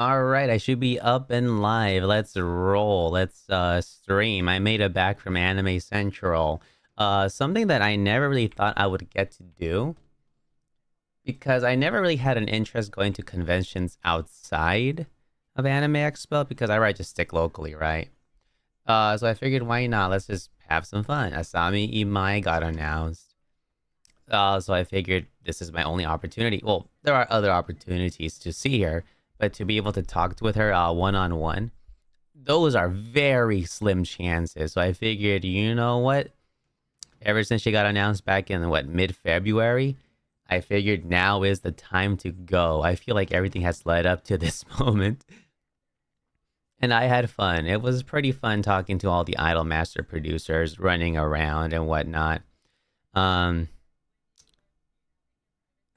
All right, I should be up and live. Let's roll. Let's stream. I made it back from Anime Central. Something that I never really thought I would get to do because I never really had an interest going to conventions outside of Anime Expo because I rather just stick locally, right? So I figured why not? Let's just have some fun. Asami Imai got announced. So I figured this is my only opportunity. Well, there are other opportunities to see her, but to be able to talk with her one on one, those are very slim chances. So I figured, you know what? Ever since she got announced back in what mid February, I figured now is the time to go. I feel like everything has led up to this moment. And I had fun. It was pretty fun talking to all the Idol Master producers, running around and whatnot. Um,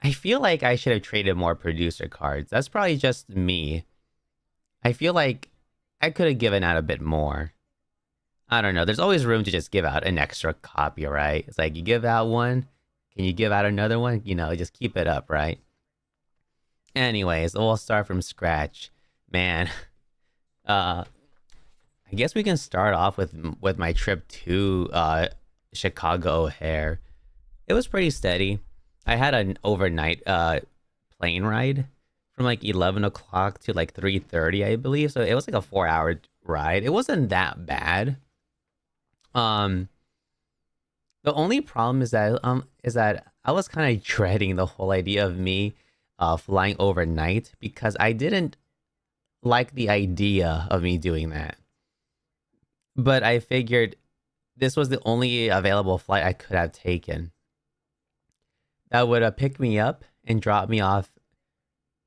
I feel like I should have traded more producer cards. That's probably just me. I feel like I could have given out a bit more. I don't know. There's always room to just give out an extra copy, right? It's like you give out one, can you give out another one? Just keep it up, right? Anyways, we'll start from scratch. Man, uh I guess we can start off with my trip to Chicago O'Hare. It was pretty steady. I had an overnight plane ride from like 11 o'clock to like 3:30, I believe. So it was like a 4 hour ride. It wasn't that bad. Um, the only problem is that I was kind of dreading the whole idea of me flying overnight because I didn't like the idea of me doing that. But I figured this was the only available flight I could have taken that would have picked me up and dropped me off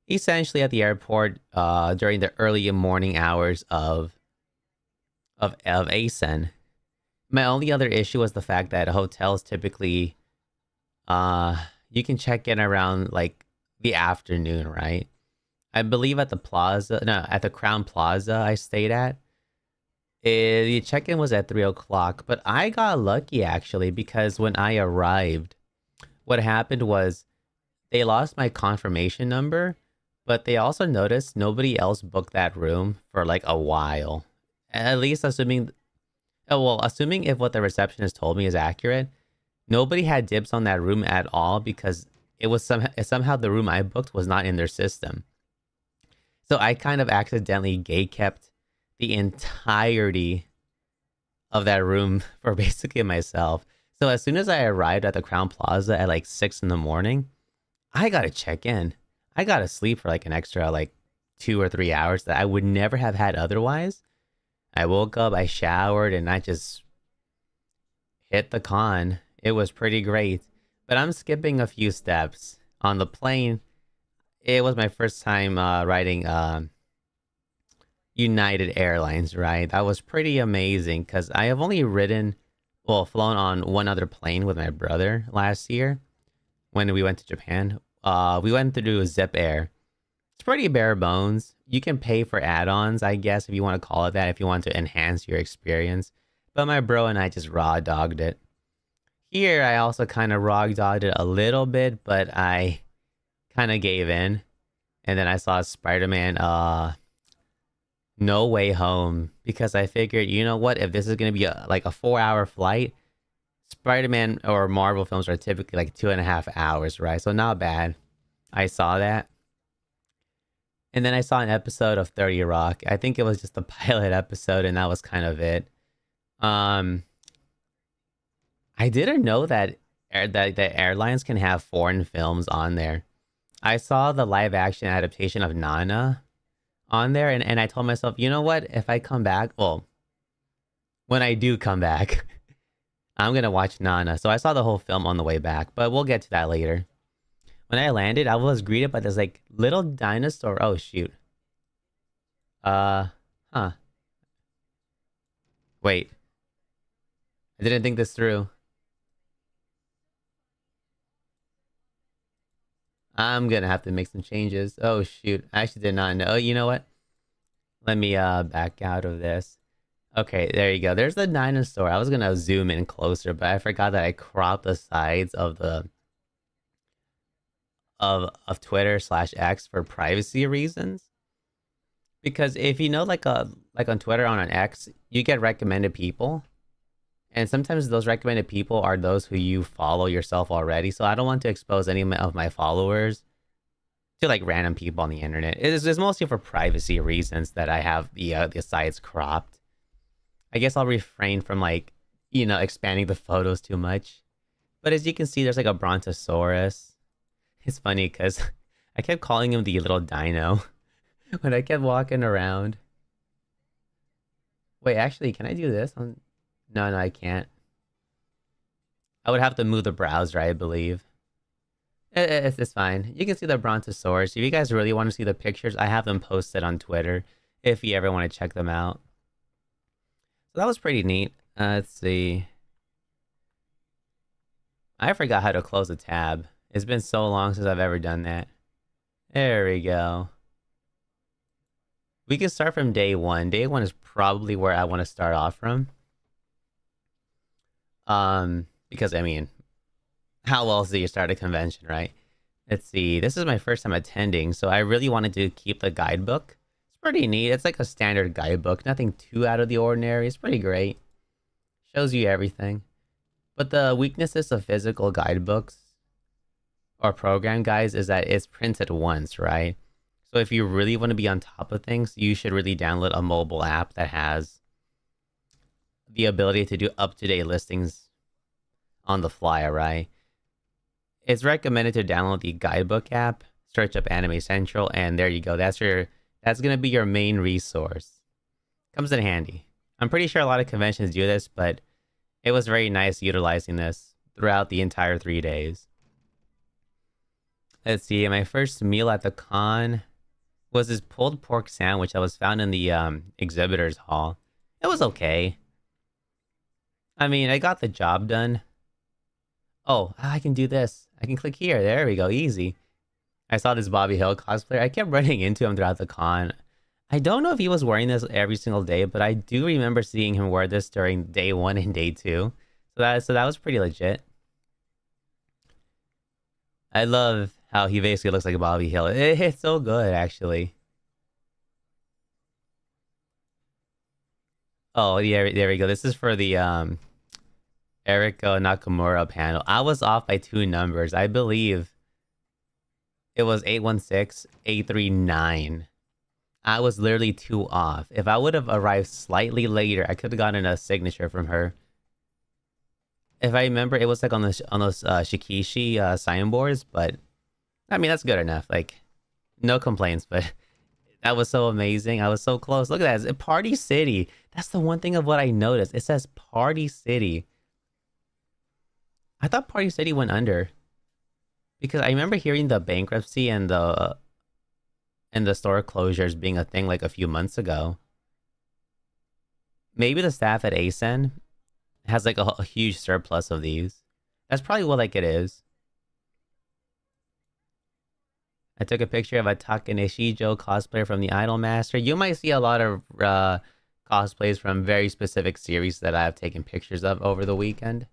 essentially at the airport during the early morning hours of ASEN. My only other issue was the fact that hotels typically you can check in around like the afternoon, right? I believe at the plaza, no, at the Crown Plaza I stayed at, the check-in was at 3 o'clock, but I got lucky actually because when I arrived, what happened was they lost my confirmation number, but they also noticed nobody else booked that room for like a while. At least assuming, oh, well, assuming if what the receptionist told me is accurate, nobody had dibs on that room at all because it was somehow the room I booked was not in their system. So I kind of accidentally gay kept the entirety of that room for basically myself. So as soon as I arrived at the Crown Plaza at like 6 in the morning, I gotta check in. I gotta sleep for like an extra like 2 or 3 hours that I would never have had otherwise. I woke up, I showered, and I just hit the con. It was pretty great. But I'm skipping a few steps. On the plane, it was my first time riding United Airlines, right? That was pretty amazing because I have only flown on one other plane with my brother last year when we went to Japan. We went through Zip Air. It's pretty bare bones. You can pay for add-ons, I guess, if you want to call it that, if you want to enhance your experience. But my bro and I just raw dogged it. Here, I also kind of raw dogged it a little bit, but I kind of gave in. And then I saw Spider-Man No Way Home because I figured, you know what, if this is going to be like a 4 hour flight, Spider-Man or Marvel films are typically like 2.5 hours, right? So not bad. I saw that. And then I saw an episode of 30 Rock. I think it was just the pilot episode, and that was kind of it. Um, I didn't know that airlines can have foreign films on there. I saw the live action adaptation of Nana on there, and I told myself, you know what? If I come back, well, when I do come back, I'm gonna watch Nana. So I saw the whole film on the way back, but we'll get to that later. When I landed, I was greeted by this like little dinosaur. Oh shoot. Uh, huh. Wait, I didn't think this through. I'm gonna have to make some changes. Oh shoot, I actually did not know. Oh, you know what? Let me back out of this. Okay, there you go. There's the dinosaur. I was gonna zoom in closer, but I forgot that I cropped the sides of Twitter/X for privacy reasons. Because if you know, like on Twitter, on an X, you get recommended people, and sometimes those recommended people are those who you follow yourself already. So I don't want to expose any of my followers to like random people on the internet. It's mostly for privacy reasons that I have the sites cropped. I guess I'll refrain from like expanding the photos too much. But as you can see, there's like a brontosaurus. It's funny because I kept calling him the little dino when I kept walking around. Wait, actually, can I do this? No, I can't. I would have to move the browser, I believe. It's fine. You can see the brontosaurus. If you guys really want to see the pictures, I have them posted on Twitter if you ever want to check them out. So that was pretty neat. Let's see. I forgot how to close a tab. It's been so long since I've ever done that. There we go. We can start from day one. Day one is probably where I want to start off from. Because I mean, how else do you start a convention, right? Let's see. This is my first time attending, so I really wanted to keep the guidebook. It's pretty neat. It's like a standard guidebook, nothing too out of the ordinary. It's pretty great. Shows you everything. But the weaknesses of physical guidebooks or program guides is that it's printed once, right? So if you really want to be on top of things, you should really download a mobile app that has the ability to do up-to-date listings on the fly, right? It's recommended to download the guidebook app, search up Anime Central, and there you go. That's gonna be your main resource. Comes in handy. I'm pretty sure a lot of conventions do this, but it was very nice utilizing this throughout the entire 3 days. Let's see, my first meal at the con was this pulled pork sandwich that was found in the exhibitors hall. It was okay. I mean, I got the job done. Oh, I can do this. I can click here. There we go. Easy. I saw this Bobby Hill cosplayer. I kept running into him throughout the con. I don't know if he was wearing this every single day, but I do remember seeing him wear this during day one and day two. So that was pretty legit. I love how he basically looks like Bobby Hill. It's so good, actually. Oh, yeah, there we go. This is for the Eriko Nakamura panel. I was off by 2 numbers. I believe it was 816, 839. I was literally 2 off. If I would have arrived slightly later, I could have gotten a signature from her. If I remember, it was like on those Shikishi signboards, but I mean that's good enough. Like, no complaints. But that was so amazing. I was so close. Look at that. It's Party City. That's the one thing of what I noticed. It says Party City. I thought Party City went under because I remember hearing the bankruptcy and the store closures being a thing like a few months ago. Maybe the staff at ASEN has like a huge surplus of these. That's probably what like it is. I took a picture of a Takanishi Joe cosplayer from the Idolmaster. You might see a lot of cosplays from very specific series that I have taken pictures of over the weekend.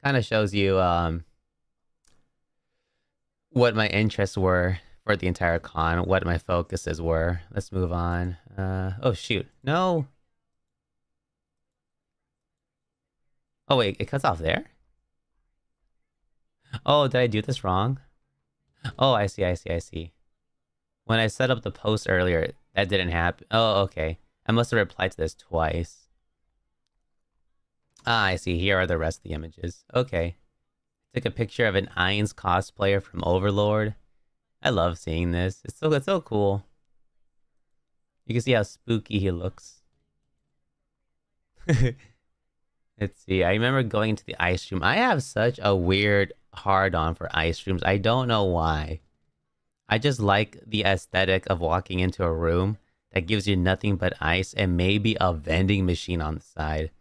Kind of shows you what my interests were for the entire con, what my focuses were. Let's move on. Oh shoot, no. Oh wait, it cuts off there? Oh, did I do this wrong? Oh, I see. When I set up the post earlier, that didn't happen. Oh, okay. I must have replied to this twice. Ah, I see. Here are the rest of the images. Okay. Took a picture of an Ainz cosplayer from Overlord. I love seeing this. It's so cool. You can see how spooky he looks. Let's see. I remember going to the ice room. I have such a weird hard-on for ice rooms. I don't know why. I just like the aesthetic of walking into a room that gives you nothing but ice and maybe a vending machine on the side.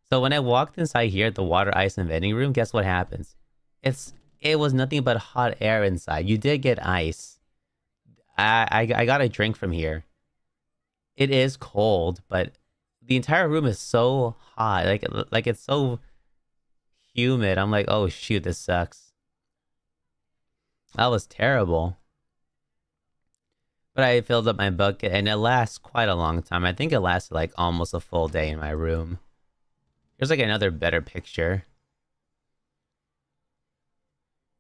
So when I walked inside here at the water, ice, and vending room, guess what happens? It was nothing but hot air inside. You did get ice. I got a drink from here. It is cold, but the entire room is so hot. Like it's so humid. I'm like, oh shoot, this sucks. That was terrible. But I filled up my bucket and it lasts quite a long time. I think it lasted like almost a full day in my room. Here's like another better picture.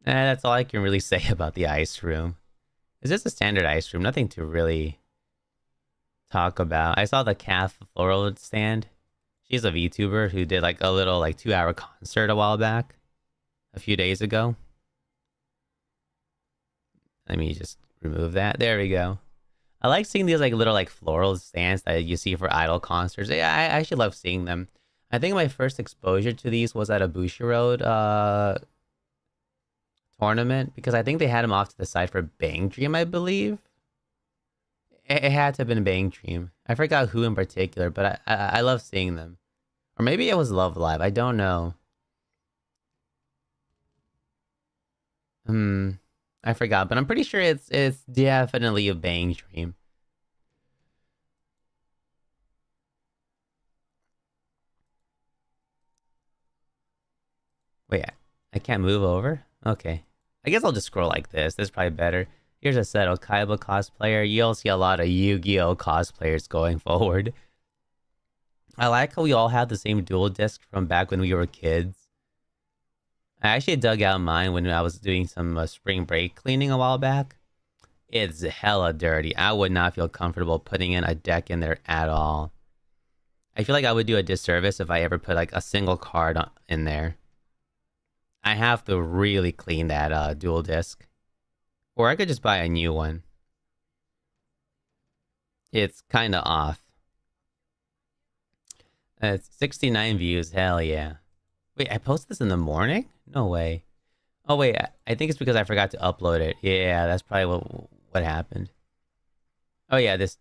That's all I can really say about the ice room. It's just a standard ice room, nothing to really talk about. I saw the Calf Floral stand. She's a VTuber who did like a little like 2-hour concert a while back, a few days ago. Let me just remove that. There we go. I like seeing these like little like floral stands that you see for idol concerts. Yeah, I actually love seeing them. I think my first exposure to these was at a Bushiroad tournament because I think they had them off to the side for Bang Dream, I believe. It had to have been Bang Dream. I forgot who in particular, but I love seeing them. Or maybe it was Love Live. I don't know. I forgot, but I'm pretty sure it's definitely a Bang Dream. Wait, I can't move over? Okay. I guess I'll just scroll like this. This is probably better. Here's a Seto Kaiba cosplayer. You'll see a lot of Yu-Gi-Oh cosplayers going forward. I like how we all have the same dual disc from back when we were kids. I actually dug out mine when I was doing some spring break cleaning a while back. It's hella dirty. I would not feel comfortable putting in a deck in there at all. I feel like I would do a disservice if I ever put like a single card in there. I have to really clean that dual disc. Or I could just buy a new one. It's kind of off. It's 69 views. Hell yeah. Wait, I posted this in the morning? No way. Oh wait, I think it's because I forgot to upload it. Yeah, that's probably what happened. Oh yeah, these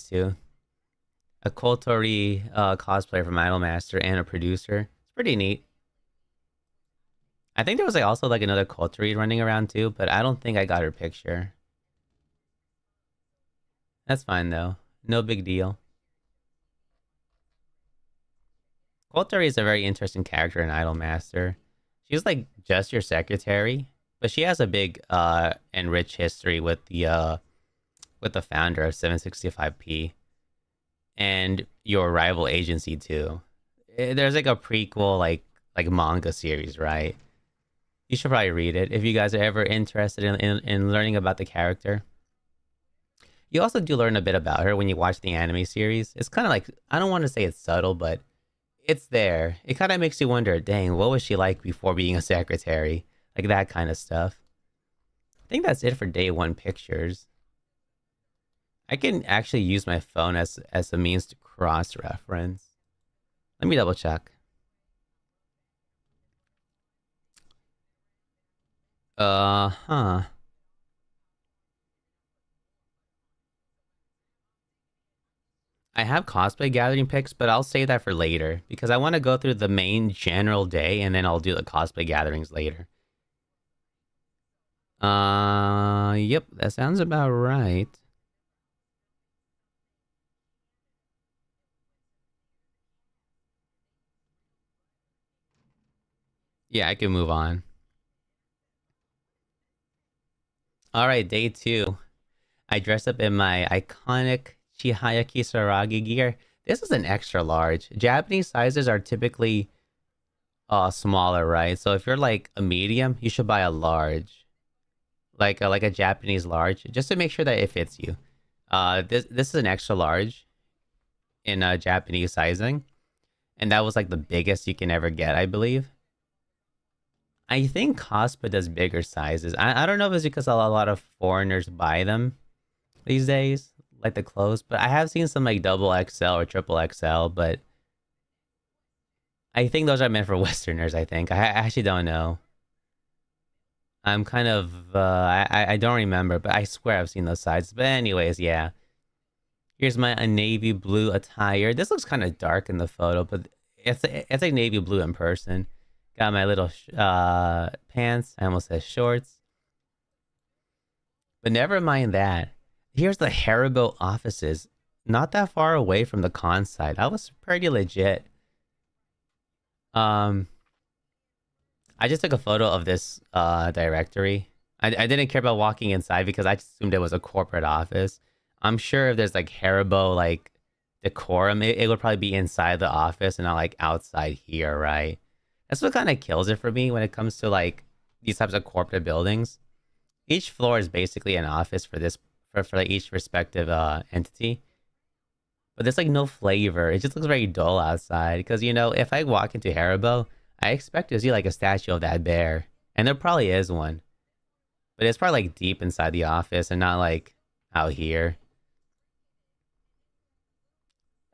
two. A Kotori cosplayer from Idolmaster and a producer. It's pretty neat. I think there was like also like another Kotori running around too, but I don't think I got her picture. That's fine though. No big deal. Kotori is a very interesting character in Idolmaster. She's like just your secretary, but she has a big and rich history with the founder of 765p and your rival agency too. There's like a prequel like manga series, right? You should probably read it if you guys are ever interested in learning about the character. You also do learn a bit about her when you watch the anime series. It's kind of like, I don't want to say it's subtle, but it's there. It kind of makes you wonder, dang, what was she like before being a secretary? Like that kind of stuff. I think that's it for day one pictures. I can actually use my phone as a means to cross-reference. Let me double check. Huh. I have cosplay gathering pics, but I'll save that for later because I want to go through the main general day and then I'll do the cosplay gatherings later. Yep, that sounds about right. Yeah, I can move on. All right, day two. I dressed up in my iconic Chihaya Kisaragi gear. This is an extra large. Japanese sizes are typically smaller, right? So if you're like a medium, you should buy a large. Like a Japanese large, just to make sure that it fits you. This is an extra large in Japanese sizing, and that was like the biggest you can ever get, I believe. I think Cospa does bigger sizes. I don't know if it's because a lot of foreigners buy them these days, like the clothes, but I have seen some like double XL or triple XL, but I think those are meant for Westerners, I think. I actually don't know. I'm kind of, I don't remember, but I swear I've seen those sizes. But anyways, yeah. Here's my navy blue attire. This looks kind of dark in the photo, but it's like navy blue in person. Got my little pants. I almost said shorts. But never mind that. Here's the Haribo offices. Not that far away from the con site. That was pretty legit. I just took a photo of this directory. I didn't care about walking inside because I just assumed it was a corporate office. I'm sure if there's like Haribo like decorum, it would probably be inside the office and not like outside here, right? That's what kind of kills it for me when it comes to like these types of corporate buildings. Each floor is basically an office for this for like each respective entity. But there's like no flavor. It just looks very dull outside. Because you know, if I walk into Haribo, I expect to see like a statue of that bear, and there probably is one. But it's probably like deep inside the office and not like out here.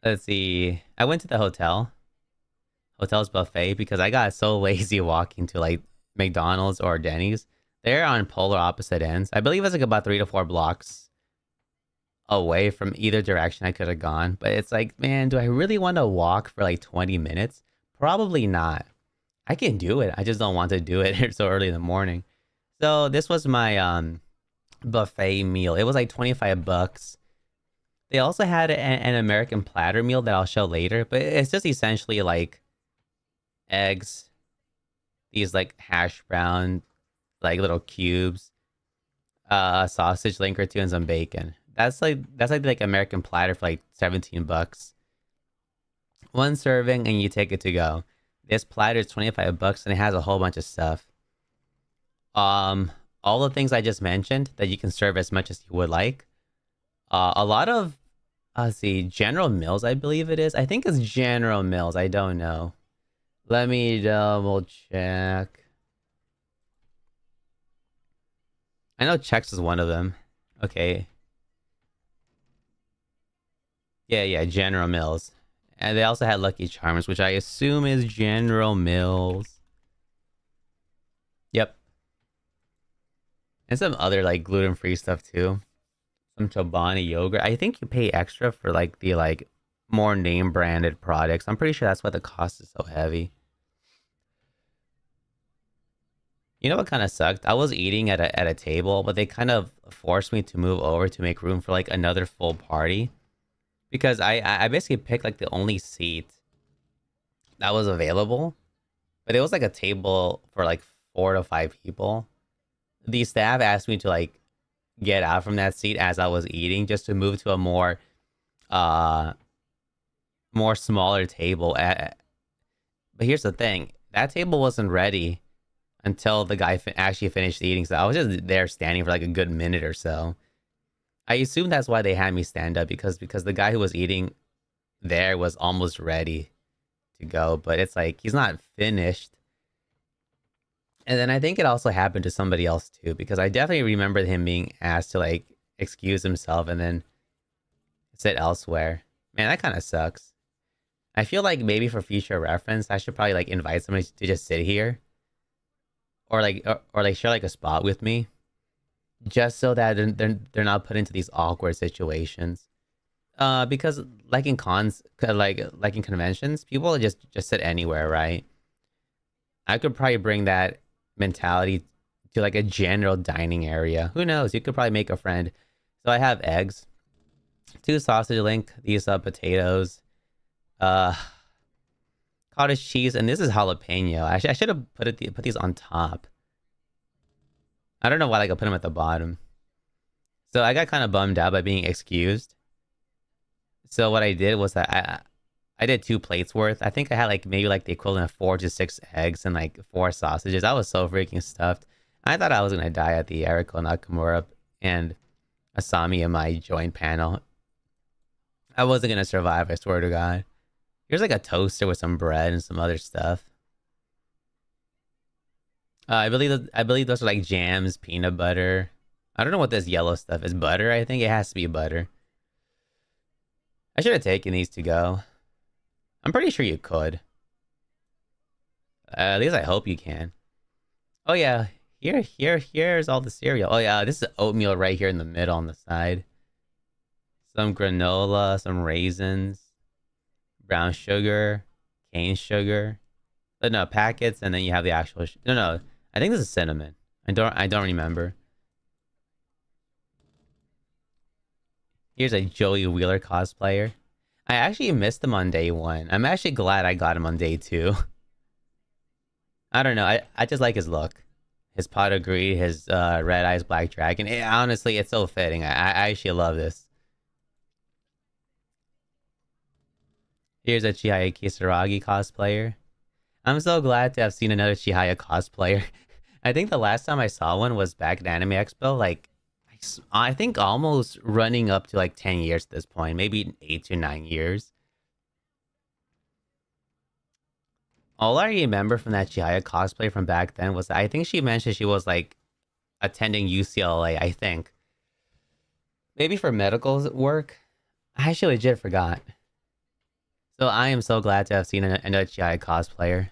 Let's see. I went to the hotel's buffet because I got so lazy walking to like McDonald's or Denny's. They're on polar opposite ends. I believe it's like about 3 to 4 blocks away from either direction I could have gone. But it's like, man, do I really want to walk for like 20 minutes? Probably not. I can do it. I just don't want to do it so early in the morning. So this was my buffet meal. It was like 25 bucks. They also had an American platter meal that I'll show later, but it's just essentially like eggs, these like hash brown, like little cubes, a sausage link or two, and some bacon. That's like American platter for like 17 bucks. One serving and you take it to go. This platter is 25 bucks and it has a whole bunch of stuff. All the things I just mentioned that you can serve as much as you would like. A lot of let's see, General Mills, I believe it is. I think it's General Mills. I don't know. Let me double check. I know Chex is one of them. Okay. Yeah, General Mills. And they also had Lucky Charms, which I assume is General Mills. Yep. And some other like gluten-free stuff too. Some Chobani yogurt. I think you pay extra for like the like more name branded products. I'm pretty sure that's why the cost is so heavy. You know what kind of sucked? I was eating at a table, but they kind of forced me to move over to make room for like another full party because I basically picked like the only seat that was available, but it was like a table for like 4 to 5 people. The staff asked me to like get out from that seat as I was eating just to move to a uh more smaller table. But here's the thing: that table wasn't ready until the guy actually finished eating. So I was just there standing for like a good minute or so. I assume that's why they had me stand up because the guy who was eating there was almost ready to go, but it's like he's not finished. And then I think it also happened to somebody else too, because I definitely remember him being asked to like excuse himself and then sit elsewhere. Man, that kind of sucks. I feel like maybe for future reference, I should probably like invite somebody to just sit here, or like share like a spot with me, just so that they're not put into these awkward situations. Because like in cons, like in conventions, people just sit anywhere, right? I could probably bring that mentality to like a general dining area. Who knows? You could probably make a friend. So I have eggs, 2 sausage link, these potatoes, uh, cottage cheese, and this is jalapeno. I should have put these on top. I don't know why like I put them at the bottom. So I got kind of bummed out by being excused. So what I did was that I did 2 plates worth. I think I had like maybe like the equivalent of 4 to 6 eggs and like 4 sausages. I was so freaking stuffed. I thought I was gonna die at the Eriko Nakamura and Asami in my joint panel. I wasn't gonna survive, I swear to God. Here's like a toaster with some bread and some other stuff. I believe those are like jams, peanut butter. I don't know what this yellow stuff is. Butter, I think it has to be butter. I should have taken these to go. I'm pretty sure you could. At least I hope you can. Oh yeah, here's all the cereal. Oh yeah, this is oatmeal right here in the middle on the side. Some granola, some raisins, brown sugar, cane sugar. No, packets, and then you have the actual. No, I think this is cinnamon. I don't remember. Here's a Joey Wheeler cosplayer. I actually missed him on day 1. I'm actually glad I got him on day 2. I don't know. I just like his look. His pot of greed, his red eyes black dragon. Honestly, it's so fitting. I actually love this. Here's a Chihaya Kisaragi cosplayer. I'm so glad to have seen another Chihaya cosplayer. I think the last time I saw one was back at Anime Expo, like I think almost running up to like 10 years at this point, maybe 8 to 9 years. All I remember from that Chihaya cosplay from back then was I think she mentioned she was like attending UCLA, I think. Maybe for medical work. I actually legit forgot. So I am so glad to have seen another Chihaya cosplayer.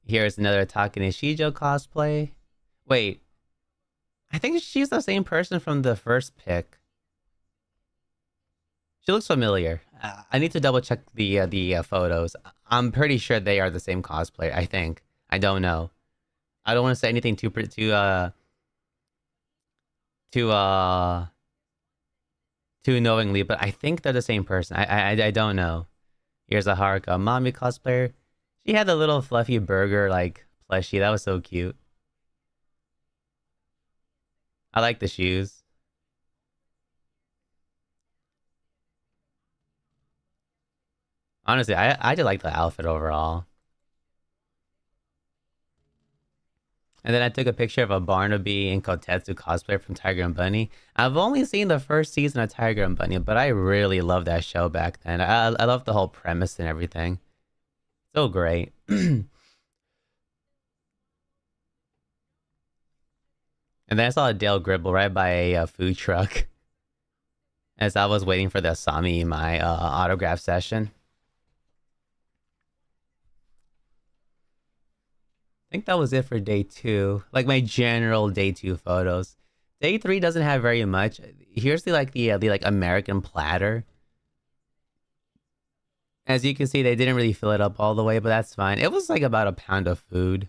Here's another Takane Shijo cosplay. Wait, I think she's the same person from the first pick. She looks familiar. I need to double check the photos. I'm pretty sure they are the same cosplayer. I think. I don't know. I don't want to say anything too knowingly, but I think they're the same person. I don't know. Here's a Haruka Mami cosplayer. She had the little fluffy burger like plushie. That was so cute. I like the shoes. Honestly, I just like the outfit overall. And then I took a picture of a Barnaby and Kotetsu cosplayer from Tiger and Bunny. I've only seen the first season of Tiger and Bunny, but I really loved that show back then. I love the whole premise and everything. So great. And then I saw a Dale Gribble right by a food truck as I was waiting for the Asami my autograph session. I think that was it for day 2. Like my general day 2 photos. Day 3 doesn't have very much. Here's the like American platter. As you can see, they didn't really fill it up all the way, but that's fine. It was like about a pound of food.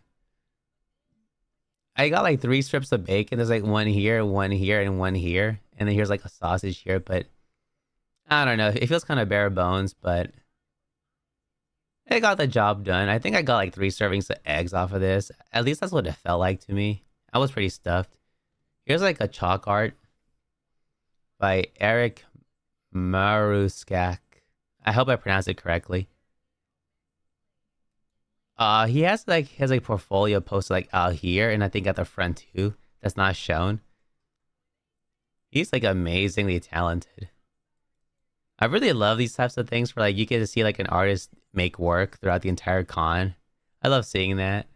I got like 3 strips of bacon. There's like one here, and one here. And then here's like a sausage here, but I don't know. It feels kind of bare bones, but it got the job done. I think I got like 3 servings of eggs off of this. At least that's what it felt like to me. I was pretty stuffed. Here's like a chalk art by Eric Maruskak. I hope I pronounced it correctly. He has like his like portfolio posted like out here, and I think at the front too. That's not shown. He's like amazingly talented. I really love these types of things where like you get to see like an artist make work throughout the entire con. I love seeing that.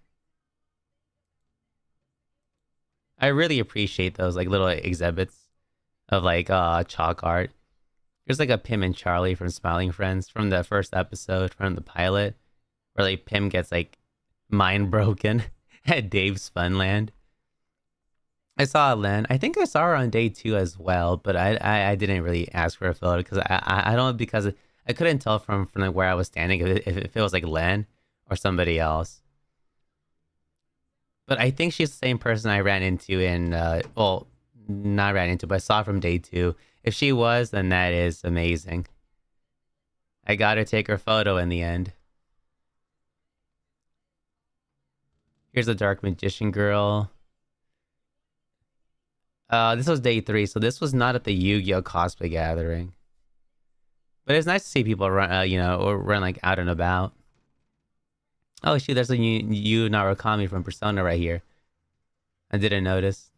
I really appreciate those like little exhibits of like chalk art. There's like a Pim and Charlie from Smiling Friends from the first episode from the pilot, where like Pim gets like mind broken at Dave's Funland. I saw Len. I think I saw her on day 2 as well, but I didn't really ask for a photo because I don't because I couldn't tell from like where I was standing if it was like Len or somebody else. But I think she's the same person I ran into in well, not ran into, but I saw from day 2. If she was, then that is amazing. I gotta take her photo in the end. Here's a Dark Magician girl. This was day 3, so this was not at the Yu-Gi-Oh cosplay gathering. But it's nice to see people run, or run like out and about. Oh shoot, there's a Yu Narukami from Persona right here. I didn't notice.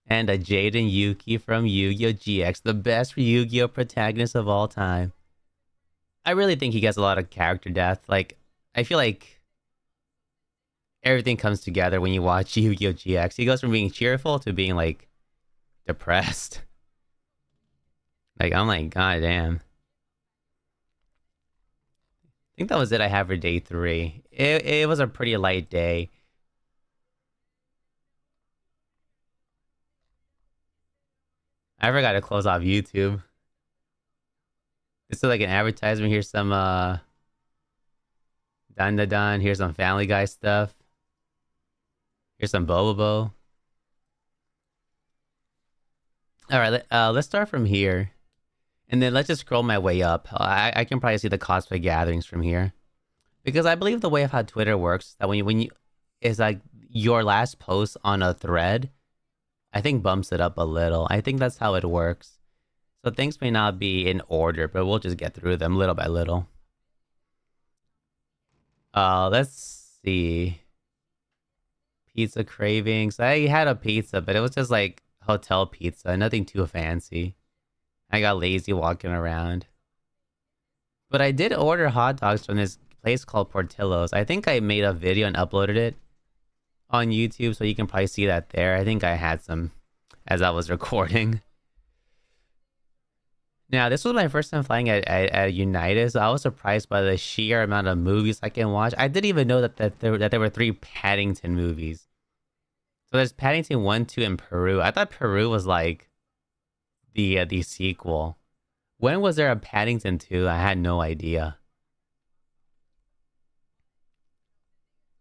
And a Jaden Yuki from Yu-Gi-Oh GX, the best Yu-Gi-Oh protagonist of all time. I really think he gets a lot of character depth. Like, I feel like everything comes together when you watch Yu-Gi-Oh GX. He goes from being cheerful to being like depressed. Like, I'm like, god damn. I think that was it I have for day 3. It was a pretty light day. I forgot to close off YouTube. This is like an advertisement. Here's some Dan Da Dan. Here's some Family Guy stuff. Here's some Bobobo. Alright, let's start from here. And then let's just scroll my way up. I can probably see the cosplay gatherings from here. Because I believe the way of how Twitter works, that when you is like your last post on a thread, I think bumps it up a little. I think that's how it works. So things may not be in order, but we'll just get through them little by little. Let's see. Pizza cravings. I had a pizza, but it was just like hotel pizza, nothing too fancy. I got lazy walking around. But I did order hot dogs from this place called Portillo's. I think I made a video and uploaded it on YouTube, so you can probably see that there. I think I had some as I was recording. Now, this was my first time flying at United, so I was surprised by the sheer amount of movies I can watch. I didn't even know that there were 3 Paddington movies. So there's Paddington 1, 2, and Peru. I thought Peru was like the sequel. When was there a Paddington 2? I had no idea.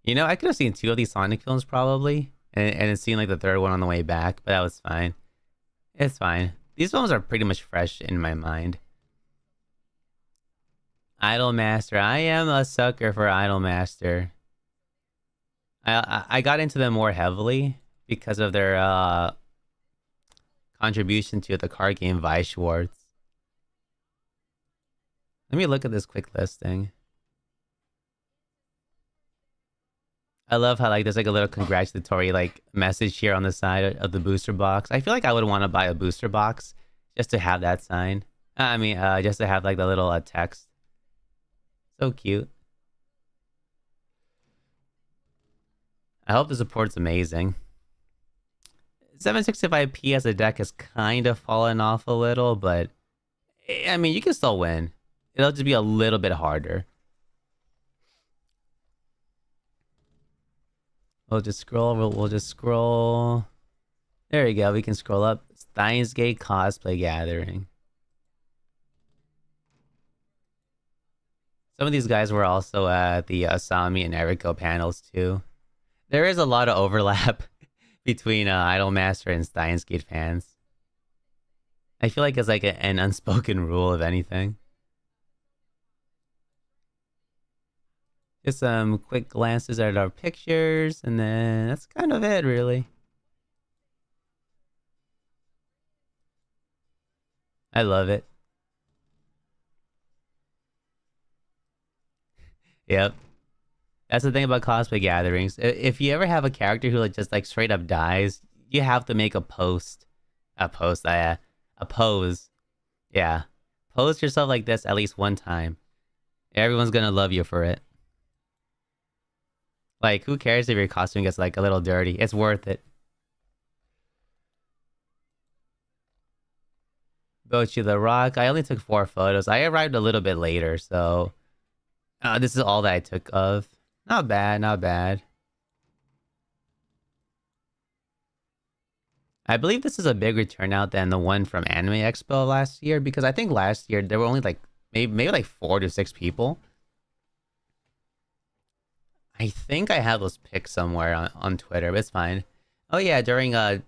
You know, I could have seen 2 of these Sonic films probably, and seen like the 3rd one on the way back, but that was fine. It's fine. These films are pretty much fresh in my mind. Idolmaster. I am a sucker for Idolmaster. I got into them more heavily because of their contribution to the card game Weiss-Schwarz. Let me look at this quick listing. I love how like there's like a little congratulatory like message here on the side of the booster box. I feel like I would want to buy a booster box just to have that sign. I mean, just to have like the little text. So cute. I hope the support's amazing. 765p as a deck has kind of fallen off a little, but I mean, you can still win. It'll just be a little bit harder. We'll just scroll. We'll just scroll. There we go. We can scroll up. Steins Gate Cosplay Gathering. Some of these guys were also at the Asami and Eriko panels too. There is a lot of overlap between Idolmaster and Steins Gate fans. I feel like it's like an unspoken rule, if anything. Just some quick glances at our pictures, and then that's kind of it, really. I love it. Yep. That's the thing about cosplay gatherings. If you ever have a character who like just like straight up dies, you have to make a post. A pose. Yeah. Post yourself like this at least one time. Everyone's gonna love you for it. Like, who cares if your costume gets like a little dirty? It's worth it. Bochi the Rock. I only took 4 photos. I arrived a little bit later, so this is all that I took of. Not bad, not bad. I believe this is a bigger turnout than the one from Anime Expo last year, because I think last year there were only like maybe like 4 to 6 people. I think I have those pics somewhere on Twitter, but it's fine. Oh yeah, during the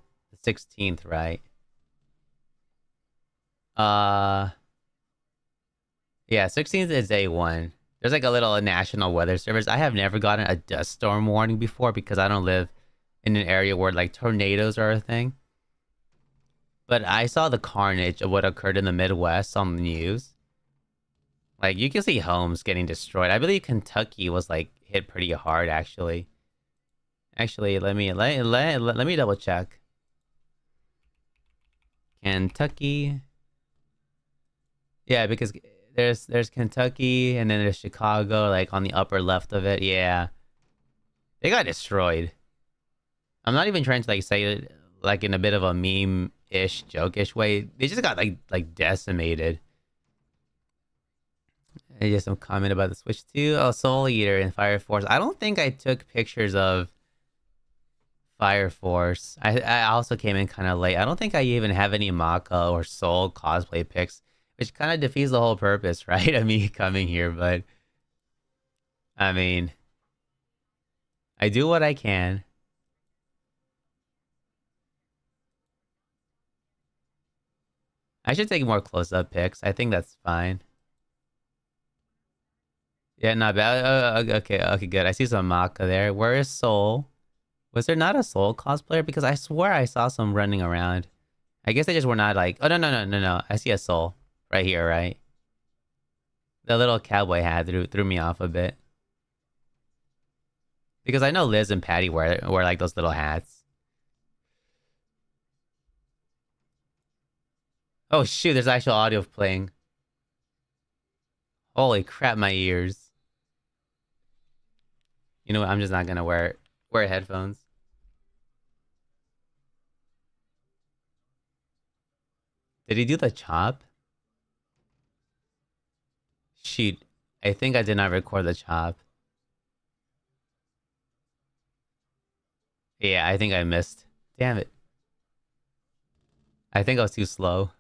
16th, right? Yeah, 16th is day 1. There's like a little national weather service. I have never gotten a dust storm warning before because I don't live in an area where like tornadoes are a thing. But I saw the carnage of what occurred in the Midwest on the news. Like, you can see homes getting destroyed. I believe Kentucky was like hit pretty hard, actually. Actually, let me double check. Kentucky. Yeah, because there's Kentucky and then there's Chicago, like on the upper left of it. Yeah, they got destroyed. I'm not even trying to like say it like in a bit of a meme-ish, joke-ish way. They just got like decimated. And just some comment about the Switch 2. Oh, Soul Eater and Fire Force. I don't think I took pictures of Fire Force. I also came in kind of late. I don't think I even have any Maka or Soul cosplay pics, which kind of defeats the whole purpose, right? Of me coming here, but I mean, I do what I can. I should take more close-up pics. I think that's fine. Yeah, not bad. Okay, good. I see some Maka there. Where is Soul? Was there not a Soul cosplayer? Because I swear I saw some running around. I guess they just were not like. Oh no! I see a soul right here, right? The little cowboy hat threw me off a bit because I know Liz and Patty wear like those little hats. Oh shoot! There's actual audio playing. Holy crap! My ears. You know what? I'm just not gonna wear headphones. Did he do the chop? Shoot. I think I did not record the chop. Yeah, I think I missed. Damn it. I think I was too slow.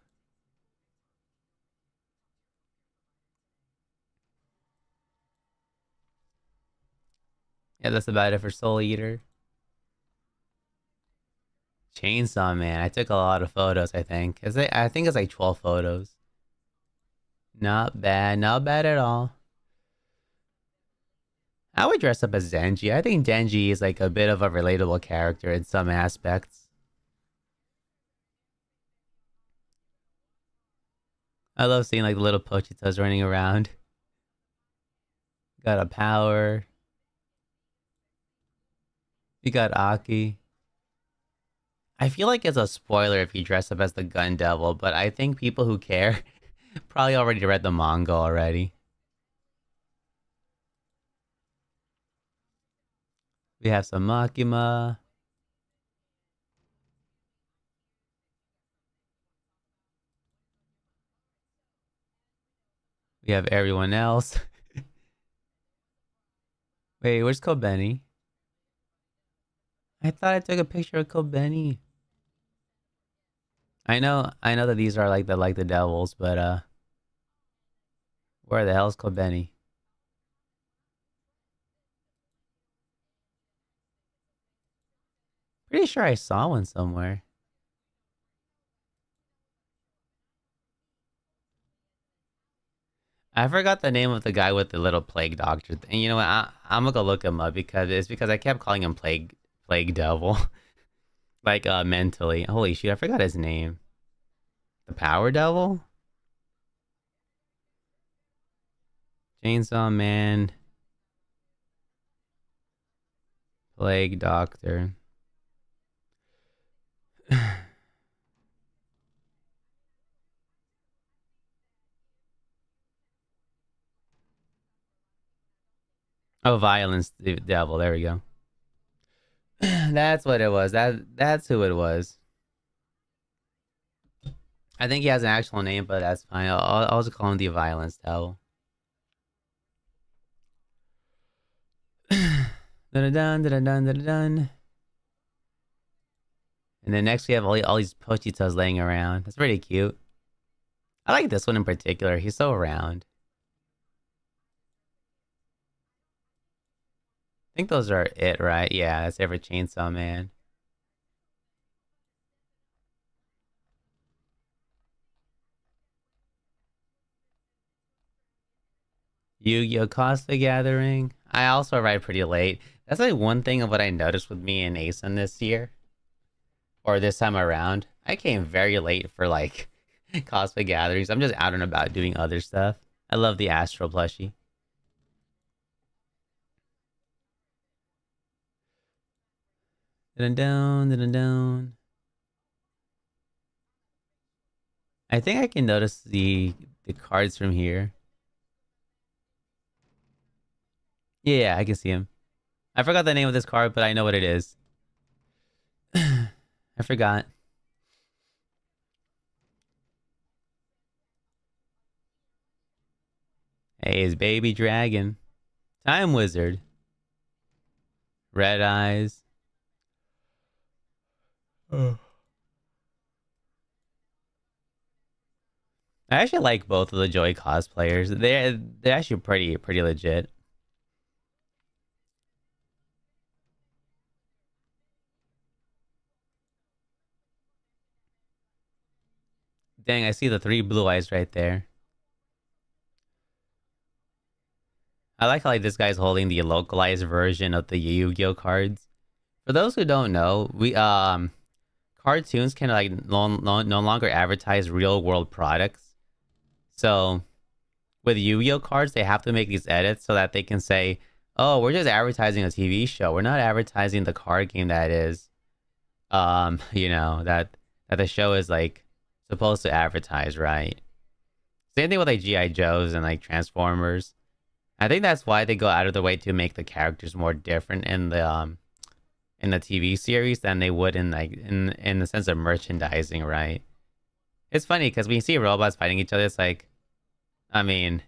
Yeah, that's about it for Soul Eater. Chainsaw Man. I took a lot of photos, I think. I think it's like 12 photos. Not bad. Not bad at all. I would dress up as Denji. I think Denji is like a bit of a relatable character in some aspects. I love seeing like the little Pochitas running around. Got a power. You got Aki. I feel like it's a spoiler if you dress up as the Gun Devil, but I think people who care probably already read the manga already. We have some Makima. We have everyone else. Wait, where's Kobeni? I thought I took a picture of Kobeni. I know that these are like the devils, but where the hell's Kobeni? Pretty sure I saw one somewhere. I forgot the name of the guy with the little plague doctor thing. You know what? I'm gonna go look him up because I kept calling him plague devil, like mentally. Holy shit! I forgot his name. The Power Devil, Chainsaw Man, Plague Doctor. Oh, Violence Devil. There we go. That's what it was. That's who it was. I think he has an actual name, but that's fine. I'll just call him the Violence Devil. Dun dun dun dun dun dun. And then next we have all these Pochitas laying around. That's pretty cute. I like this one in particular. He's so round. I think those are it, right? Yeah, that's every Chainsaw Man. Yu-Gi-Oh! Cosplay Gathering. I also arrived pretty late. That's like one thing of what I noticed with me and Asen this year. Or this time around. I came very late for like cosplay gatherings. I'm just out and about doing other stuff. I love the Astro plushie. Dun dun dun dun. I think I can notice the cards from here. Yeah, I can see him. I forgot the name of this card, but I know what it is. I forgot. Hey, it's Baby Dragon. Time Wizard. Red Eyes. Oh. I actually like both of the Joy cosplayers. They're actually pretty legit. Dang, I see the three blue eyes right there. I like how like this guy's holding the localized version of the Yu-Gi-Oh cards. For those who don't know, we cartoons can like no longer advertise real world products. So with Yu-Gi-Oh cards, they have to make these edits so that they can say, "Oh, we're just advertising a TV show. We're not advertising the card game that is, that the show is like supposed to advertise, right?" Same thing with like GI Joes and like Transformers. I think that's why they go out of their way to make the characters more different in the TV series than they would in like in the sense of merchandising, right? It's funny because when you see robots fighting each other, it's like, I mean,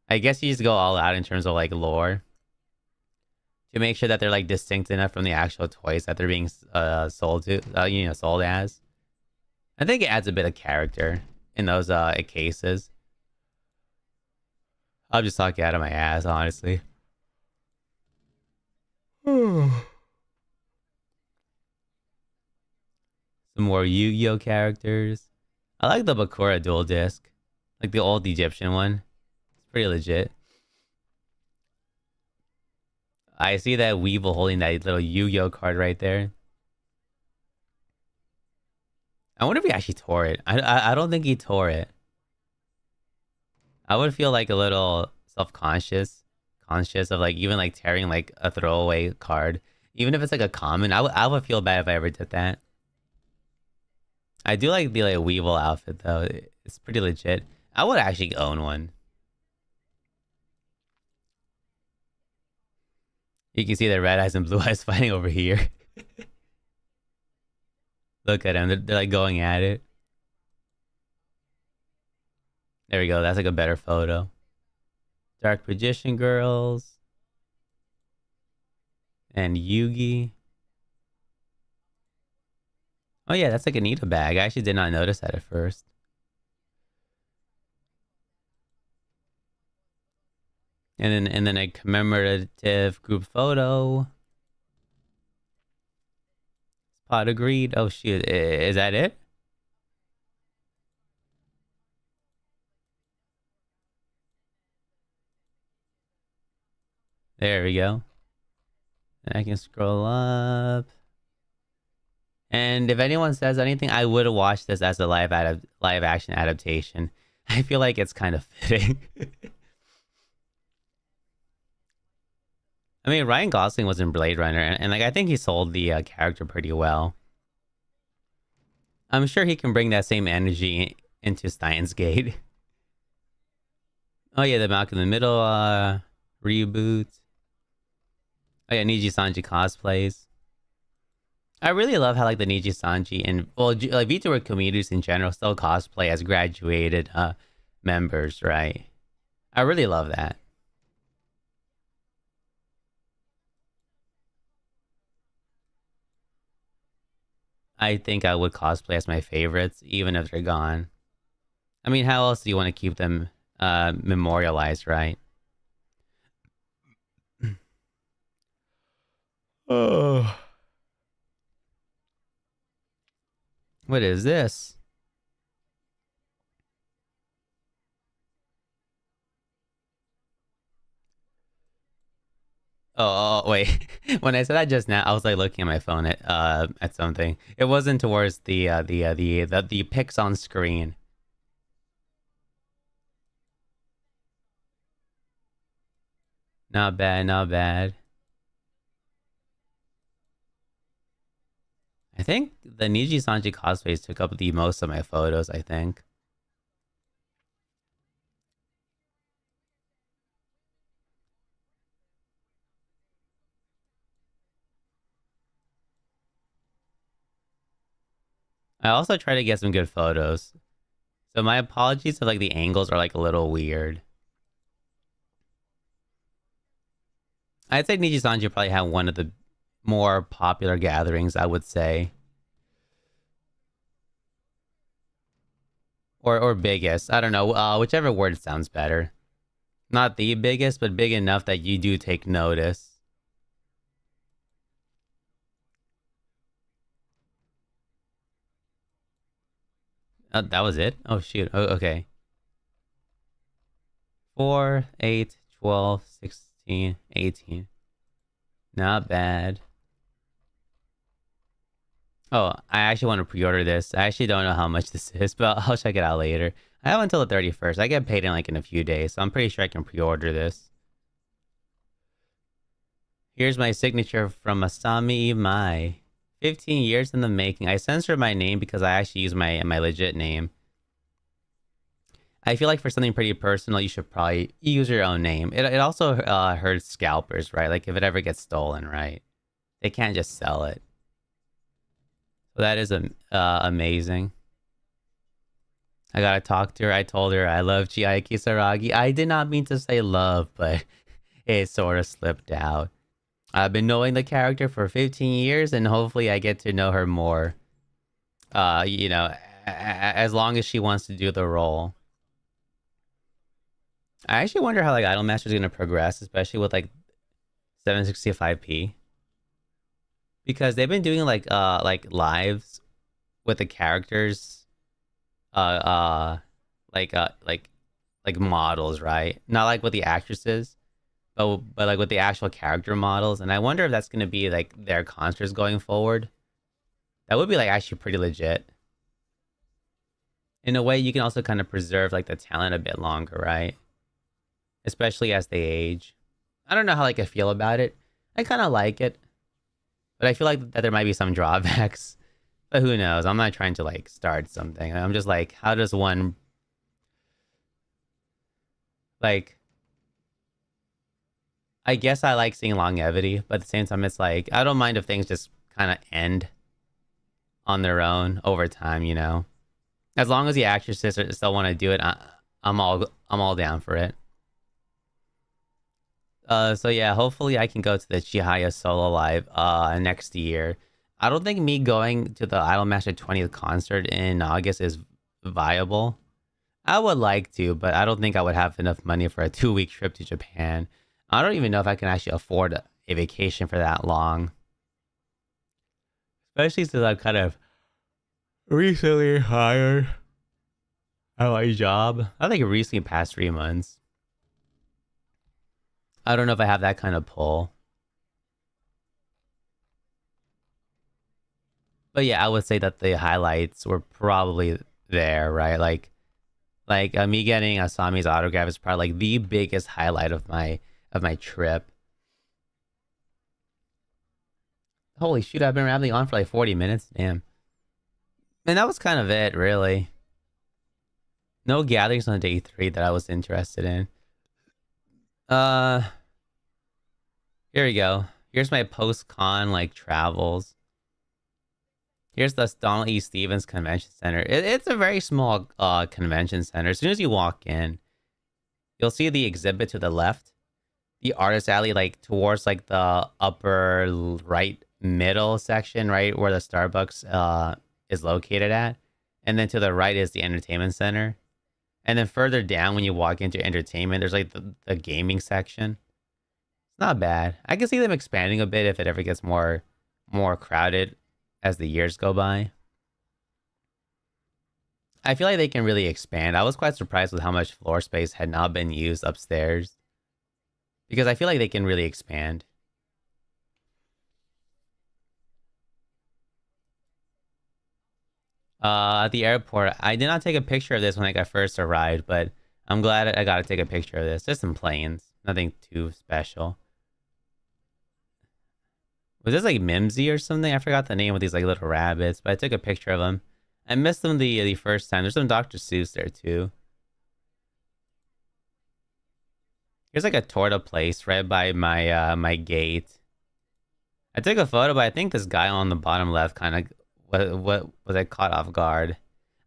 I guess you just go all out in terms of like lore to make sure that they're like distinct enough from the actual toys that they're being sold to, sold as. I think it adds a bit of character in those cases. I'm just talking out of my ass, honestly. Some more Yu-Gi-Oh characters. I like the Bakura dual disc, like the old Egyptian one. It's pretty legit. I see that Weevil holding that little Yu-Gi-Oh card right there. I wonder if he actually tore it. I don't think he tore it. I would feel like a little conscious of like even like tearing like a throwaway card, even if it's like a common. I would feel bad if I ever did that. I do like the like Weevil outfit though. It's pretty legit. I would actually own one. You can see the red eyes and blue eyes fighting over here. Look at them. They're like going at it. There we go. That's like a better photo. Dark Magician Girls. And Yugi. Oh yeah, that's like a Nita bag. I actually did not notice that at first. And then a commemorative group photo. Spot agreed. Oh shoot, is that it? There we go. And I can scroll up. And if anyone says anything, I would watch this as a live action adaptation. I feel like it's kind of fitting. I mean, Ryan Gosling was in Blade Runner, and like I think he sold the character pretty well. I'm sure he can bring that same energy into Steins Gate. Oh yeah, the Malcolm in the Middle reboot. Oh yeah, Niji Sanji cosplays. I really love how like the Niji Sanji and like VTuber communities in general still cosplay as graduated members, right? I really love that. I think I would cosplay as my favorites, even if they're gone. I mean, how else do you want to keep them memorialized, right? Oh. What is this? Wait. When I said that just now, I was like looking at my phone at something. It wasn't towards the pics on screen. Not bad, not bad. I think the Niji Sanji cosplays took up the most of my photos, I think. I also try to get some good photos. So my apologies if like the angles are like a little weird. I'd say Niji Sanji probably had one of the more popular gatherings, I would say. Or biggest. I don't know. Whichever word sounds better. Not the biggest, but big enough that you do take notice. That was it? Oh, shoot. Oh, okay. 4, 8, 12, 16, 18. Not bad. Oh, I actually want to pre-order this. I actually don't know how much this is, but I'll check it out later. I have until the 31st. I get paid in like in a few days, so I'm pretty sure I can pre-order this. Here's my signature from Masami Mai. 15 years in the making. I censored my name because I actually use my legit name. I feel like for something pretty personal, you should probably use your own name. It also hurts scalpers, right? Like if it ever gets stolen, right? They can't just sell it. So that is amazing. I gotta talk to her. I told her I love Chiaki Kisaragi. I did not mean to say love, but it sort of slipped out. I've been knowing the character for 15 years, and hopefully I get to know her more. You know, as long as she wants to do the role. I actually wonder how like Idolmaster is gonna progress, especially with like 765p, because they've been doing like lives with the characters, uh, uh, like like models, right? Not like with the actresses, but like with the actual character models. And I wonder if that's gonna be like their concerts going forward. That would be like actually pretty legit. In a way, you can also kind of preserve like the talent a bit longer, right? Especially as they age. I don't know how like I feel about it. I kind of like it, but I feel like that there might be some drawbacks. But who knows? I'm not trying to like start something. I'm just like, how does one like? I guess I like seeing longevity, but at the same time, it's like I don't mind if things just kind of end on their own over time. You know, as long as the actresses still want to do it, I'm all down for it. So yeah, hopefully I can go to the Chihaya solo live next year. I don't think me going to the Idolmaster 20th concert in August is viable. I would like to, but I don't think I would have enough money for a 2 week trip to Japan. I don't even know if I can actually afford a vacation for that long. Especially since I've kind of recently hired at my job. I think recently past 3 months. I don't know if I have that kind of pull. But yeah, I would say that the highlights were probably there, right? Like me getting Asami's autograph is probably like the biggest highlight of my trip. Holy shoot, I've been rambling on for like 40 minutes. Damn. And that was kind of it, really. No gatherings on day 3 that I was interested in. Uh Here we go. Here's my post-con like travels. Here's the Donald E. Stevens Convention Center. It's a very small convention center. As soon as you walk in, you'll see the exhibit to the left, the artist alley like towards like the upper right middle section, right where the Starbucks is located at, and then to the right is the entertainment center, and then further down when you walk into entertainment, there's like the gaming section. It's not bad. I can see them expanding a bit if it ever gets more crowded as the years go by. I feel like they can really expand. I was quite surprised with how much floor space had not been used upstairs because I feel like they can really expand. At the airport, I did not take a picture of this when I first arrived, but I'm glad I got to take a picture of this. Just some planes, nothing too special. Was this like Mimsy or something? I forgot the name of these like little rabbits, but I took a picture of them. I missed them the first time. There's some Dr. Seuss there too. Here's like a torta place right by my gate. I took a photo, but I think this guy on the bottom left kind of what was I caught off guard.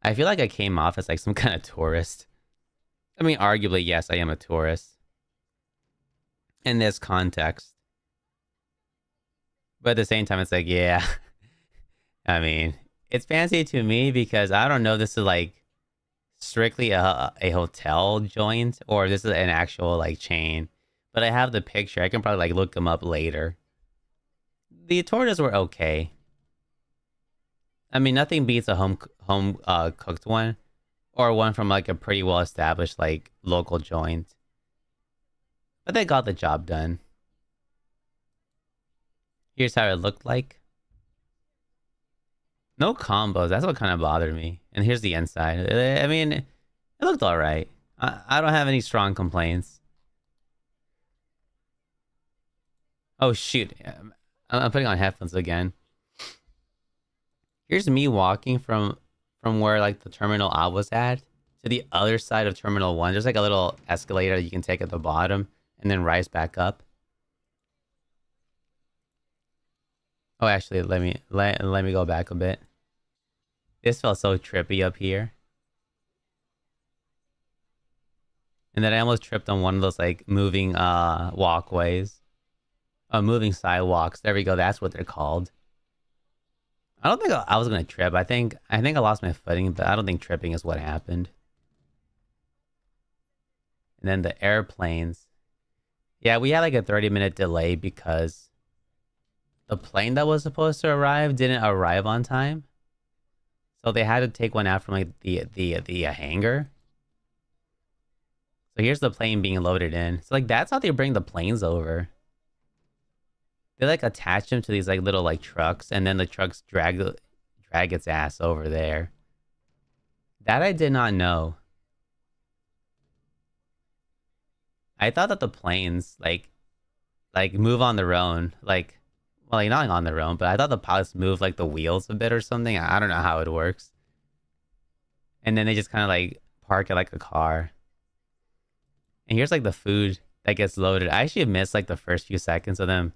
I feel like I came off as like some kind of tourist. I mean, arguably, yes, I am a tourist in this context. But at the same time, it's like, yeah, I mean, it's fancy to me because I don't know. This is like strictly a hotel joint or this is an actual like chain. But I have the picture. I can probably like look them up later. The tortas were okay. I mean, nothing beats a home cooked one or one from like a pretty well established like local joint. But they got the job done. Here's how it looked like. No combos. That's what kind of bothered me. And here's the inside. I mean, it looked all right. I don't have any strong complaints. Oh shoot! I'm putting on headphones again. Here's me walking from where like the terminal I was at to the other side of terminal one. There's like a little escalator you can take at the bottom and then rise back up. Oh, actually, let me go back a bit. This felt so trippy up here. And then I almost tripped on one of those like moving walkways. Moving sidewalks. There we go. That's what they're called. I don't think I was gonna trip. I think I lost my footing, but I don't think tripping is what happened. And then the airplanes. Yeah, we had like a 30-minute delay because the plane that was supposed to arrive didn't arrive on time. So they had to take one out from like the hangar. So here's the plane being loaded in. So like that's how they bring the planes over. They like attach them to these like little like trucks, and then the trucks drag its ass over there. That I did not know. I thought that the planes like move on their own, like well, like not on their own, but I thought the pilots move like the wheels a bit or something. I don't know how it works. And then they just kind of like park it like a car. And here's like the food that gets loaded. I actually missed like the first few seconds of them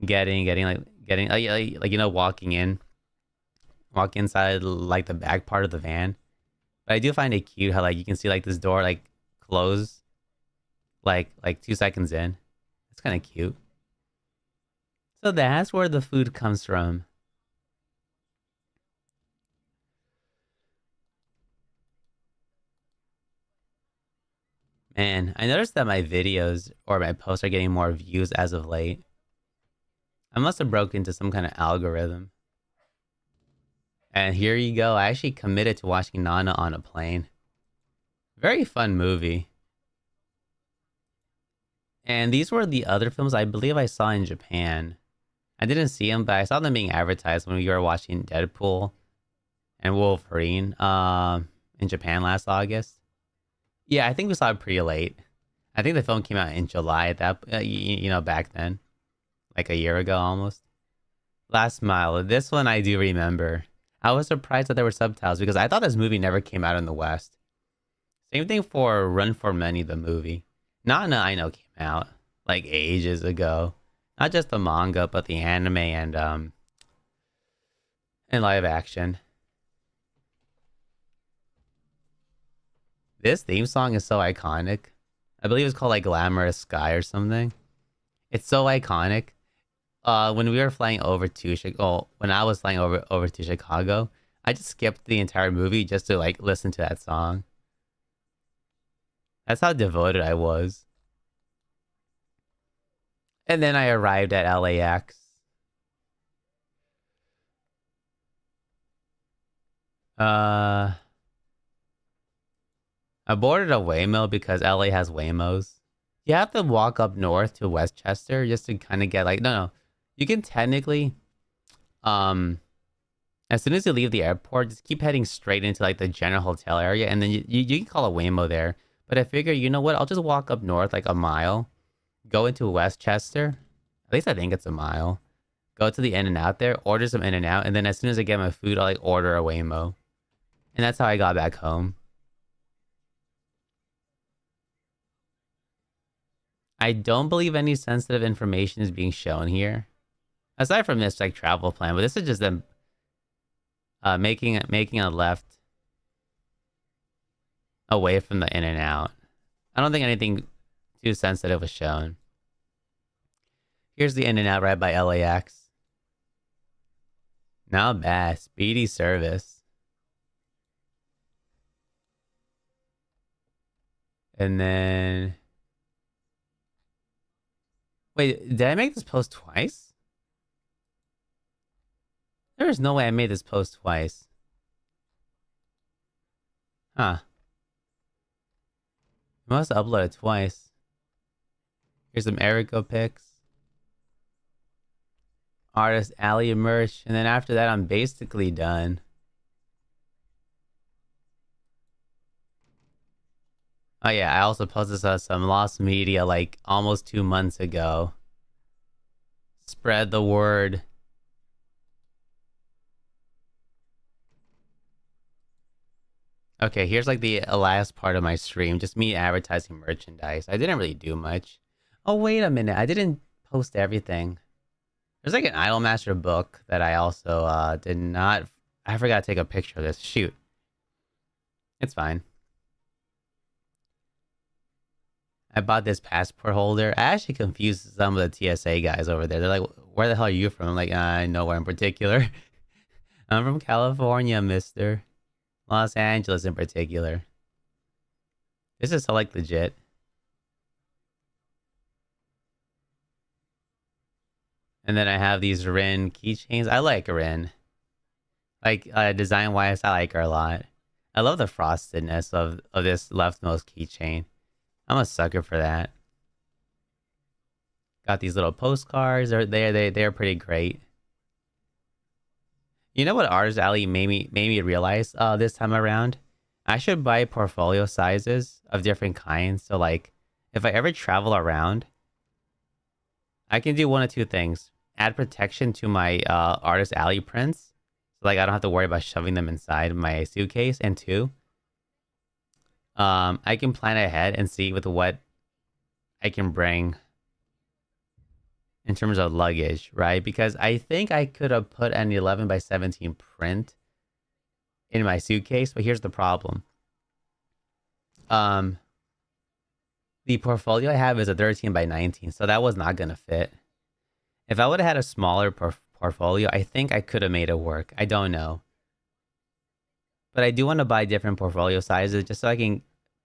getting like you know walk inside like the back part of the van. But I do find it cute how like you can see like this door like close like 2 seconds in. It's kind of cute. So that's where the food comes from. Man, I noticed that my videos or my posts are getting more views as of late. I must have broken into some kind of algorithm. And here you go. I actually committed to watching Nana on a plane. Very fun movie. And these were the other films I believe I saw in Japan. I didn't see them, but I saw them being advertised when we were watching Deadpool and Wolverine in Japan last August. Yeah, I think we saw it pretty late. I think the film came out in July at that you know back then, like a year ago almost. Last Mile. This one I do remember. I was surprised that there were subtitles because I thought this movie never came out in the West. Same thing for Run for Money, the movie. Nana, I know came out like ages ago. Not just the manga, but the anime and live action. This theme song is so iconic. I believe it's called like Glamorous Sky or something. It's so iconic. When we were flying over to Chicago, when I was flying over to Chicago, I just skipped the entire movie just to like listen to that song. That's how devoted I was. And then I arrived at LAX. I boarded a Waymo because LA has Waymos. You have to walk up north to Westchester just to kind of get like no. You can technically as soon as you leave the airport, just keep heading straight into like the general hotel area and then you can call a Waymo there. But I figure, you know what? I'll just walk up north like a mile, go into Westchester. At least I think it's a mile. Go to the In-N-Out there, order some In-N-Out, and then as soon as I get my food, I'll like order a Waymo. And that's how I got back home. I don't believe any sensitive information is being shown here. Aside from this like travel plan, but this is just them making a left away from the In-N-Out. I don't think anything too sensitive was shown. Here's the In-N-Out right by LAX. Not bad. Speedy service. And then... Wait, did I make this post twice? There is no way I made this post twice. Huh. I must have uploaded twice. Here's some Erico pics. Artist Alley merch, and then after that, I'm basically done. Oh yeah, I also posted some lost media like almost 2 months ago. Spread the word. Okay, here's like the last part of my stream, just me advertising merchandise. I didn't really do much. Oh wait a minute, I didn't post everything. There's like an Idolmaster book that I also did not. I forgot to take a picture of this. Shoot, it's fine. I bought this passport holder. I actually confused some of the TSA guys over there. They're like, "Where the hell are you from?" I'm like, nowhere in particular. I'm from California, mister. Los Angeles in particular. This is so like legit. And then I have these Rin keychains. I like Rin. Like design wise, I like her a lot. I love the frostedness of this leftmost keychain. I'm a sucker for that. Got these little postcards. They're pretty great. You know what Artist Alley made me realize this time around? I should buy portfolio sizes of different kinds. So like if I ever travel around, I can do one of two things. Add protection to my Artist Alley prints. So like I don't have to worry about shoving them inside my suitcase. And two, I can plan ahead and see with what I can bring in terms of luggage, right? Because I think I could have put an 11 by 17 print in my suitcase, but here's the problem. The portfolio I have is a 13 by 19, so that was not gonna fit. If I would have had a smaller portfolio, I think I could have made it work. I don't know. But I do want to buy different portfolio sizes just so I can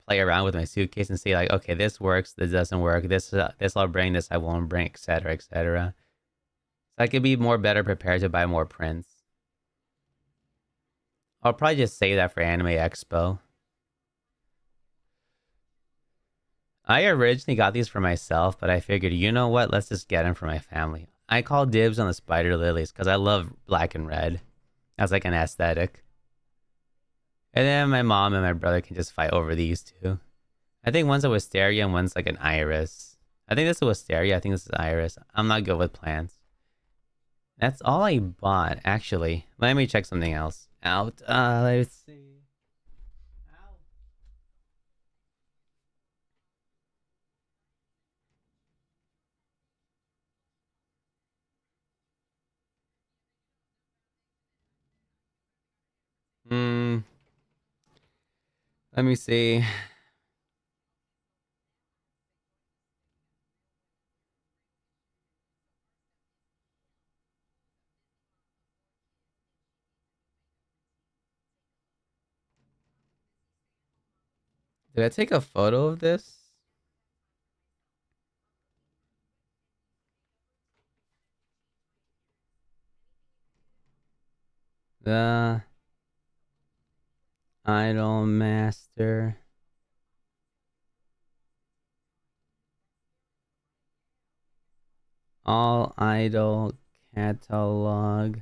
play around with my suitcase and see like, okay, this works, this doesn't work, this I'll bring, this I won't bring, etc., etc. So I could be better prepared to buy more prints. I'll probably just save that for Anime Expo. I originally got these for myself, but I figured, you know what? Let's just get them for my family. I call dibs on the spider lilies because I love black and red as like an aesthetic. And then my mom and my brother can just fight over these two. I think one's a wisteria and one's like an iris. I think this is a wisteria. I think this is iris. I'm not good with plants. That's all I bought, actually. Let me check something else out. Let's see. Ow. Hmm. Let me see. Did I take a photo of this? The Idolmaster. All Idol catalog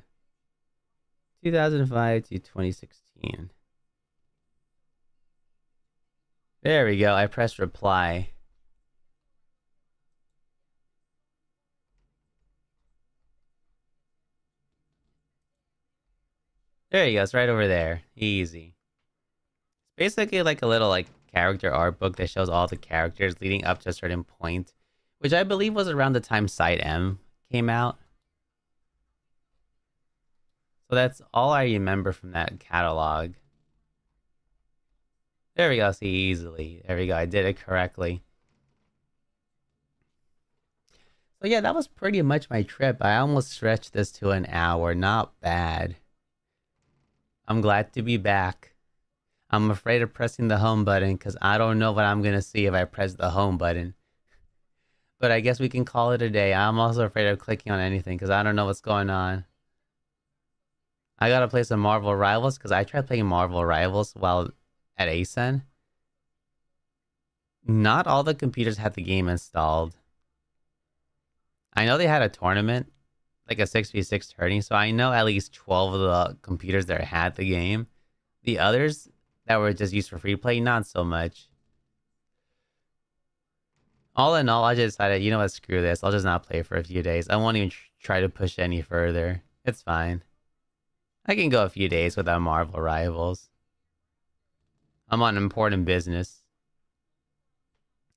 2005 to 2016. There we go. I pressed reply. There you go. It's right over there. Easy. It's basically like a little like character art book that shows all the characters leading up to a certain point, which I believe was around the time Side M came out. So that's all I remember from that catalog. There we go. See, easily. There we go. I did it correctly. So yeah, that was pretty much my trip. I almost stretched this to an hour. Not bad. I'm glad to be back. I'm afraid of pressing the home button because I don't know what I'm going to see if I press the home button. But I guess we can call it a day. I'm also afraid of clicking on anything because I don't know what's going on. I gotta play some Marvel Rivals because I tried playing Marvel Rivals while at ASEN. Not all the computers had the game installed. I know they had a tournament, like a 6v6 tourney, so I know at least 12 of the computers that had the game. The others that were just used for free play, not so much. All in all, I just decided, you know what, screw this. I'll just not play for a few days. I won't even try to push any further. It's fine. I can go a few days without Marvel Rivals. I'm on important business.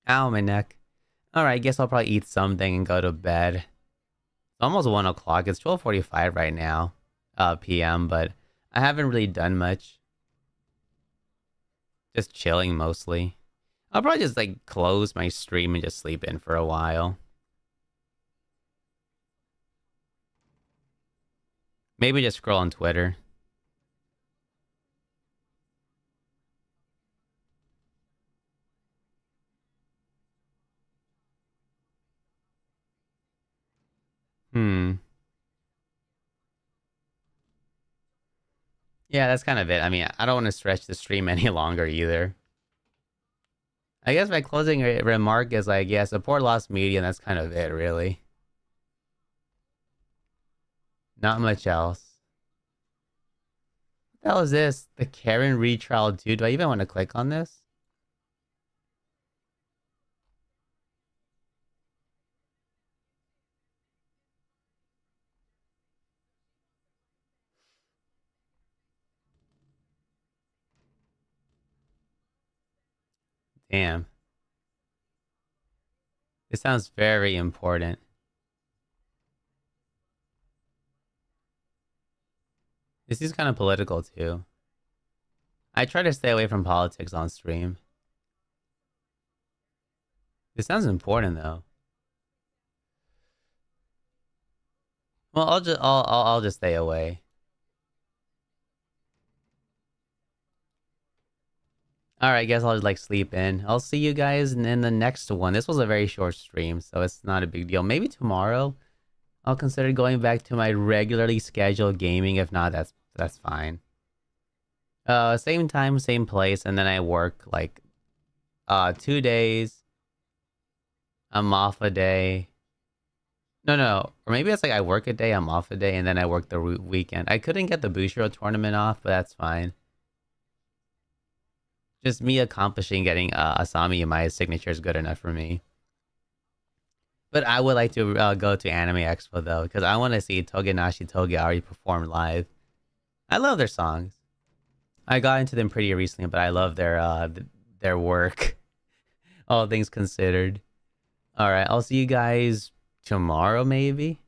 Ow, my neck. Alright, guess I'll probably eat something and go to bed. It's almost 1 o'clock. It's 12:45 right now, PM, but I haven't really done much. Just chilling mostly. I'll probably just like close my stream and just sleep in for a while. Maybe just scroll on Twitter. Yeah, that's kind of it. I mean, I don't want to stretch the stream any longer either. I guess my closing remark is like, yeah, support Lost Media, and that's kind of it, really. Not much else. What the hell is this? The Karen retrial 2? Do I even want to click on this? Damn. This sounds very important. This is kind of political too. I try to stay away from politics on stream. This sounds important though. Well, I'll just stay away. Alright, I guess I'll just like sleep in. I'll see you guys in the next one. This was a very short stream, so it's not a big deal. Maybe tomorrow I'll consider going back to my regularly scheduled gaming. If not, that's fine. Same time, same place, and then I work like 2 days. I'm off a day. No. Or maybe it's like I work a day, I'm off a day, and then I work the weekend. I couldn't get the Bushiro tournament off, but that's fine. Just me accomplishing getting Asami Yamai's signature is good enough for me. But I would like to go to Anime Expo though, because I want to see Togenashi Togeari perform live. I love their songs. I got into them pretty recently, but I love their work. All things considered. All right, I'll see you guys tomorrow, maybe.